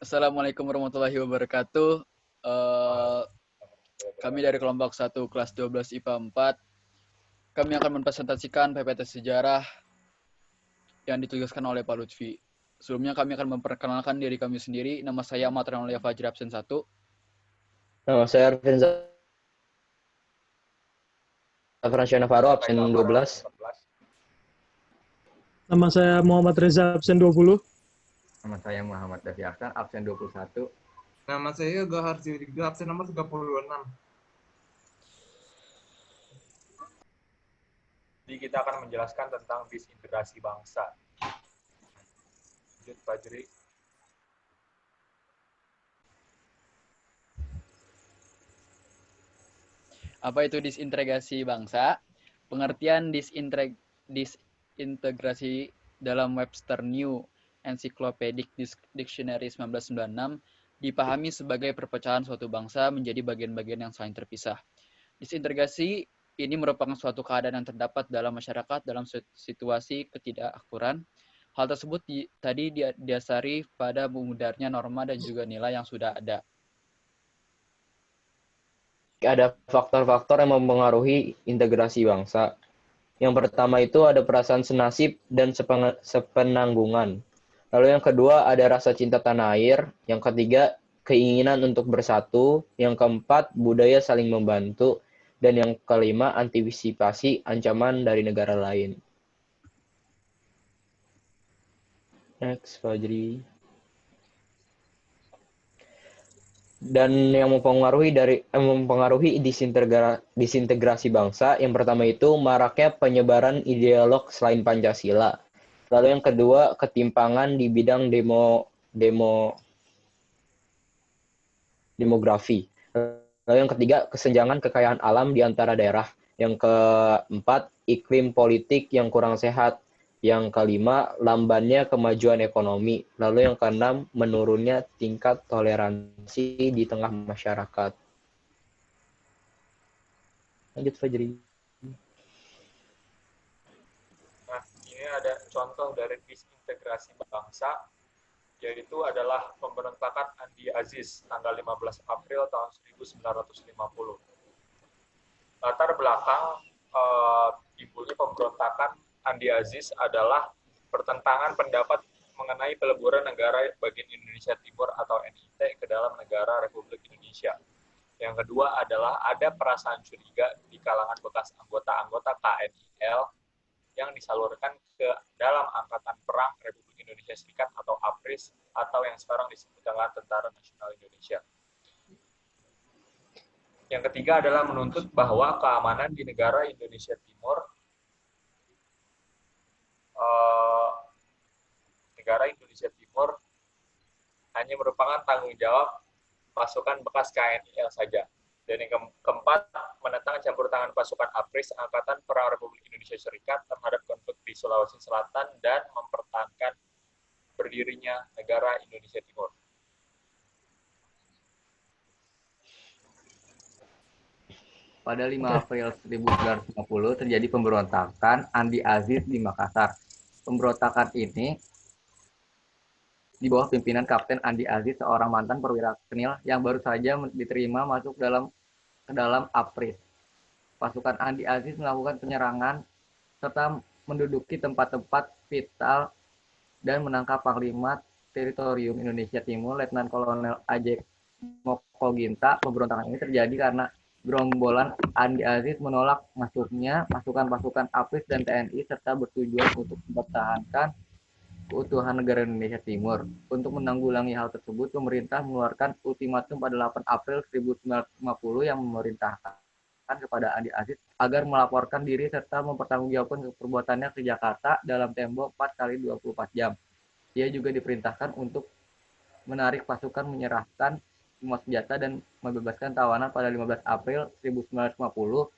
Assalamualaikum warahmatullahi wabarakatuh. Eh, Kami dari kelompok 1 kelas 12 IPA 4. Kami akan mempresentasikan PPT Sejarah yang ditugaskan oleh Pak Lutfi. Sebelumnya kami akan memperkenalkan diri kami sendiri. Nama saya Ahmad Renaulia Fajri absen 1. Nama saya Arvin Zafran Navarro, absen 12. Nama saya Muhammad Reza, absen 20. Nama saya Muhammad Davi Aksan, absen 21. Nama saya Gahar Siwirigdo, absen nomor 36. Jadi kita akan menjelaskan tentang disintegrasi bangsa. Lanjut, Fajri. Apa itu disintegrasi bangsa? Pengertian disintegrasi dalam Webster New Encyclopedic Dictionary 1996 dipahami sebagai perpecahan suatu bangsa menjadi bagian-bagian yang saling terpisah. Disintegrasi ini merupakan suatu keadaan yang terdapat dalam masyarakat dalam situasi ketidakakuran. Hal tersebut tadi didasari pada memudarnya norma dan juga nilai yang sudah ada. Ada faktor-faktor yang mempengaruhi integrasi bangsa. Yang pertama itu ada perasaan senasib dan sepenanggungan. Lalu yang kedua ada rasa cinta tanah air. Yang ketiga keinginan untuk bersatu. Yang keempat budaya saling membantu. Dan yang kelima antisipasi ancaman dari negara lain. Next, Fajri. Dan yang mempengaruhi disintegrasi bangsa, yang pertama itu maraknya penyebaran ideolog selain Pancasila. Lalu yang kedua ketimpangan di bidang demografi. Lalu yang ketiga kesenjangan kekayaan alam di antara daerah. Yang keempat iklim politik yang kurang sehat. Yang kelima, lambannya kemajuan ekonomi. Lalu yang keenam, menurunnya tingkat toleransi di tengah masyarakat. Lanjut, Fajri. Nah, ini ada contoh dari disintegrasi bangsa, yaitu adalah pemberontakan Andi Aziz tanggal 15 April tahun 1950. Latar belakang timbulnya pemberontakan Andi Aziz adalah pertentangan pendapat mengenai peleburan negara bagian Indonesia Timur atau NIT ke dalam negara Republik Indonesia. Yang kedua adalah ada perasaan curiga di kalangan bekas anggota-anggota KNIL yang disalurkan ke dalam Angkatan Perang Republik Indonesia Serikat atau APRIS atau yang sekarang disebut dengan Tentara Nasional Indonesia. Yang ketiga adalah menuntut bahwa keamanan di negara Indonesia Timur hanya merupakan tanggung jawab pasukan bekas KNIL saja. Dan yang keempat, menentang campur tangan pasukan APRIS Angkatan Perang Republik Indonesia Serikat terhadap konflik di Sulawesi Selatan dan mempertahankan berdirinya negara Indonesia Timur. Pada 5 April 1950 terjadi pemberontakan Andi Aziz di Makassar. Pemberontakan ini di bawah pimpinan Kapten Andi Aziz, seorang mantan perwira Kenil yang baru saja diterima masuk ke dalam APRIS. Pasukan Andi Aziz melakukan penyerangan serta menduduki tempat-tempat vital dan menangkap Panglima Teritorium Indonesia Timur, Letnan Kolonel Ajek Mokoginta. Pemberontakan ini terjadi karena gerombolan Andi Aziz menolak masuknya pasukan-pasukan APRIS dan TNI serta bertujuan untuk mempertahankan keutuhan negara Indonesia Timur. Untuk menanggulangi hal tersebut, pemerintah mengeluarkan ultimatum pada 8 April 1950 yang memerintahkan kepada Andi Aziz agar melaporkan diri serta mempertanggungjawabkan perbuatannya ke Jakarta dalam tempo 4 kali 24 jam. Ia juga diperintahkan untuk menarik pasukan, menyerahkan semua senjata dan membebaskan tawanan. Pada 15 April 1950,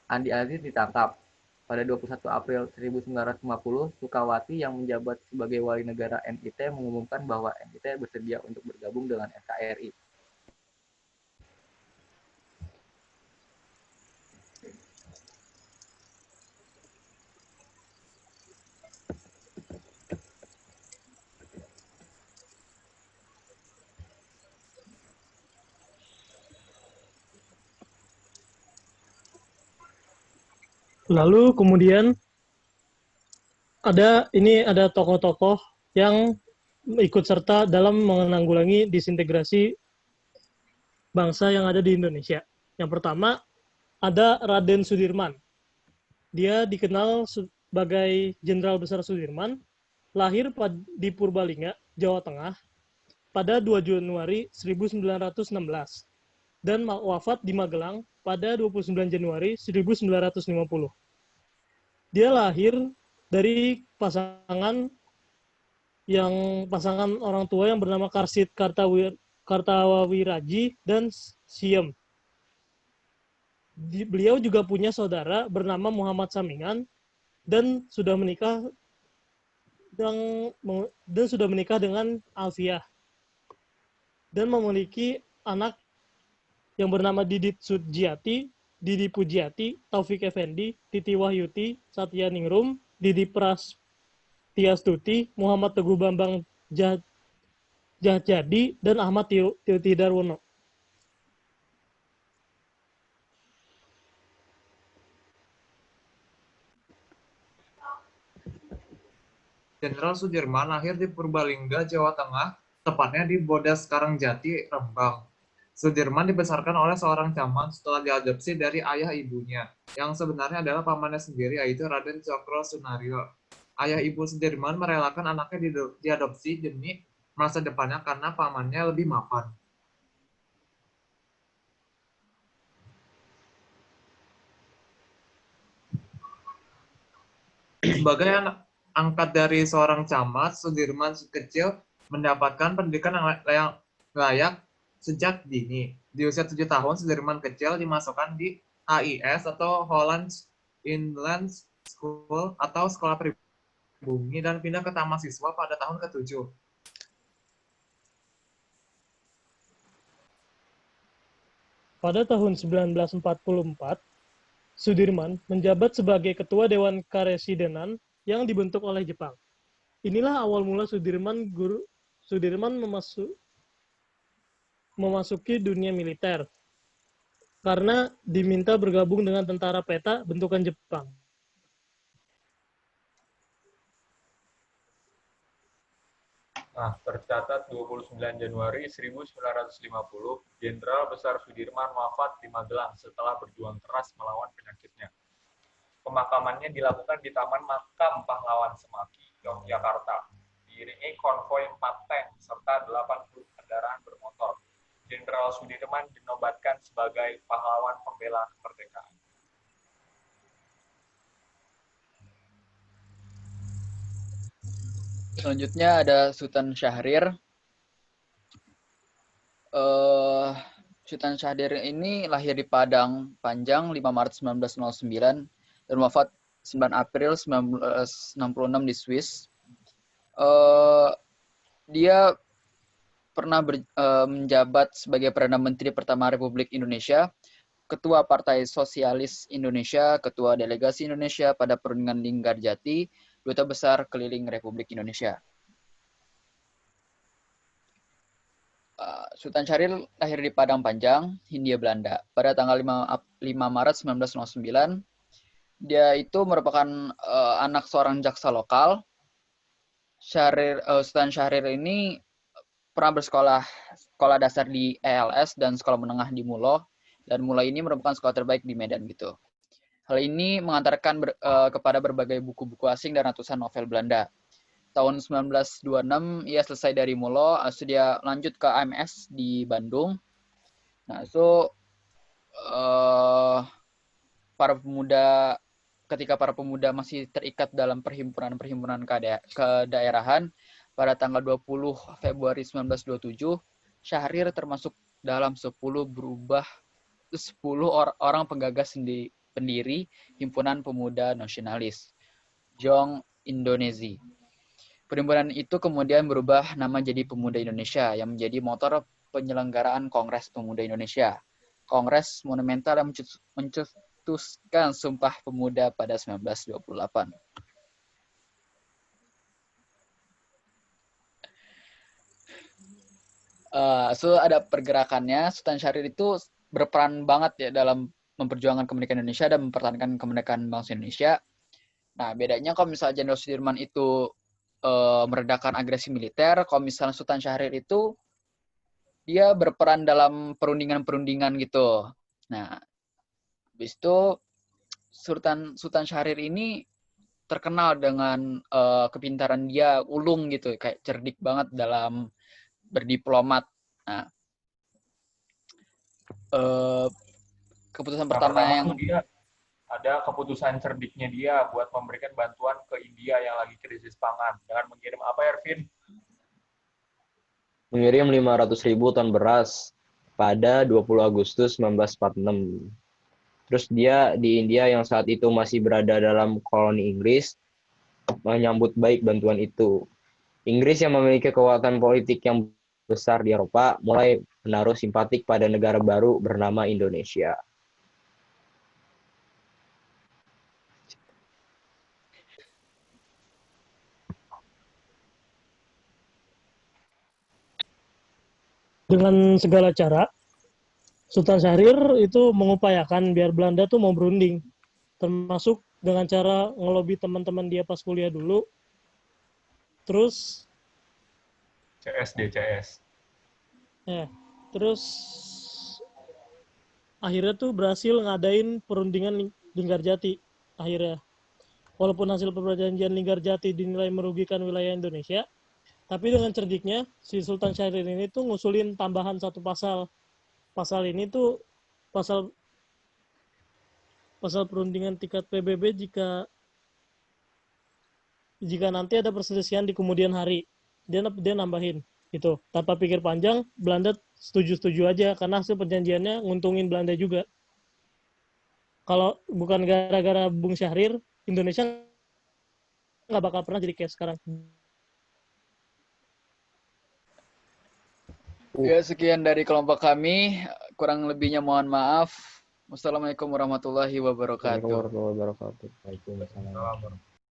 Andi Aziz ditangkap. Pada 21 April 1950, Sukawati yang menjabat sebagai wali negara NIT mengumumkan bahwa NIT bersedia untuk bergabung dengan NKRI. Lalu kemudian ada tokoh-tokoh yang ikut serta dalam menanggulangi disintegrasi bangsa yang ada di Indonesia. Yang pertama ada Raden Sudirman. Dia dikenal sebagai Jenderal Besar Sudirman, lahir di Purbalingga, Jawa Tengah pada 2 Januari 1916 dan wafat di Magelang pada 29 Januari 1950. Dia lahir dari pasangan orang tua yang bernama Karsit Kartawawiraji dan Siem. Beliau juga punya saudara bernama Muhammad Samingan dan sudah menikah dengan Alfiah dan memiliki anak yang bernama Didit Sujiati, Didi Pujiati, Taufik Effendi, Titi Wahyuti, Satya Ningrum, Didi Prastiastuti, Muhammad Teguh Bambang Jahjadi, dan Ahmad Tioti Darwono. Jenderal Sudirman lahir di Purbalingga, Jawa Tengah, tepatnya di Bodas Karangjati, Rembang. Sudirman dibesarkan oleh seorang camat setelah diadopsi dari ayah ibunya, yang sebenarnya adalah pamannya sendiri, yaitu Raden Cokro Sunario. Ayah ibu Sudirman merelakan anaknya diadopsi demi masa depannya karena pamannya lebih mapan. Sebagai anak angkat dari seorang camat, Sudirman kecil mendapatkan pendidikan yang layak sejak dini. Di usia 7 tahun, Sudirman kecil dimasukkan di HIS atau Holland Inland School atau sekolah pribumi dan pindah ke taman siswa pada tahun ke-7. Pada tahun 1944, Sudirman menjabat sebagai Ketua Dewan Karesidenan yang dibentuk oleh Jepang. Inilah awal mula Sudirman memasuki dunia militer karena diminta bergabung dengan tentara peta bentukan Jepang. Nah, tercatat 29 Januari 1950, Jenderal Besar Sudirman wafat di Magelang setelah berjuang keras melawan penyakitnya. Pemakamannya dilakukan di Taman Makam Pahlawan Semaki, Yogyakarta, diiringi konvoi 4 tank serta 80 kendaraan bermotor. Jenderal Sudirman dinobatkan sebagai pahlawan pembela kemerdekaan. Selanjutnya ada Sultan Syahrir. Sultan Syahrir ini lahir di Padang Panjang 5 Maret 1909 dan wafat 9 April 1966 di Swiss. Dia pernah menjabat sebagai Perdana Menteri pertama Republik Indonesia, Ketua Partai Sosialis Indonesia, Ketua Delegasi Indonesia pada Perundingan Linggarjati, Duta Besar Keliling Republik Indonesia. Sultan Syahrir lahir di Padang Panjang, Hindia Belanda, pada tanggal 5 Maret 1909. Dia itu merupakan anak seorang jaksa lokal. Sultan Syahrir ini pernah sekolah dasar di ELS dan sekolah menengah di Mulo, dan Mulo ini merupakan sekolah terbaik di Medan gitu. Hal ini mengantarkan kepada berbagai buku-buku asing dan ratusan novel Belanda. Tahun 1926 ia selesai dari Mulo, dia lanjut ke AMS di Bandung. Nah, ketika para pemuda masih terikat dalam perhimpunan kedaerahan, pada tanggal 20 Februari 1927, Syahrir termasuk dalam 10 orang penggagas pendiri Himpunan Pemuda Nasionalis, Jong Indonesia. Perhimpunan itu kemudian berubah nama jadi Pemuda Indonesia yang menjadi motor penyelenggaraan Kongres Pemuda Indonesia. Kongres monumental yang mencetuskan Sumpah Pemuda pada 1928. Ada pergerakannya. Sultan Syahrir itu berperan banget ya dalam memperjuangkan kemerdekaan Indonesia dan mempertahankan kemerdekaan bangsa Indonesia. Nah, bedanya kalau misalnya Jenderal Sudirman itu meredakan agresi militer, kalau misalnya Sultan Syahrir itu dia berperan dalam perundingan-perundingan gitu. Nah, habis itu Sultan Syahrir ini terkenal dengan kepintaran dia, ulung gitu, kayak cerdik banget dalam berdiplomat. Nah, keputusan pertama yang dia ada keputusan cerdiknya dia buat memberikan bantuan ke India yang lagi krisis pangan dengan mengirim apa, Ervin? Mengirim 500.000 ton beras pada 20 Agustus 1946. Terus dia di India yang saat itu masih berada dalam koloni Inggris menyambut baik bantuan itu. Inggris yang memiliki kekuatan politik yang besar di Eropa mulai menaruh simpatik pada negara baru bernama Indonesia. Dengan segala cara, Sultan Syahrir itu mengupayakan biar Belanda tuh mau berunding. Termasuk dengan cara ngelobi teman-teman dia pas kuliah dulu. Terus CS. terus akhirnya tuh berhasil ngadain perundingan Linggarjati akhirnya. Walaupun hasil perjanjian Linggarjati dinilai merugikan wilayah Indonesia, tapi dengan cerdiknya si Sultan Syahrir ini tuh ngusulin tambahan satu pasal. Pasal ini tuh pasal perundingan tingkat PBB jika nanti ada perselisihan di kemudian hari. Dia nambahin gitu. Tanpa pikir panjang, Belanda setuju-setuju aja karena hasil perjanjiannya nguntungin Belanda juga. Kalau bukan gara-gara Bung Syahrir, Indonesia nggak bakal pernah jadi kayak sekarang. Ya, sekian dari kelompok kami. Kurang lebihnya mohon maaf. Wassalamualaikum warahmatullahi wabarakatuh. Waalaikumsalam warahmatullahi wabarakatuh. Waalaikumsalam.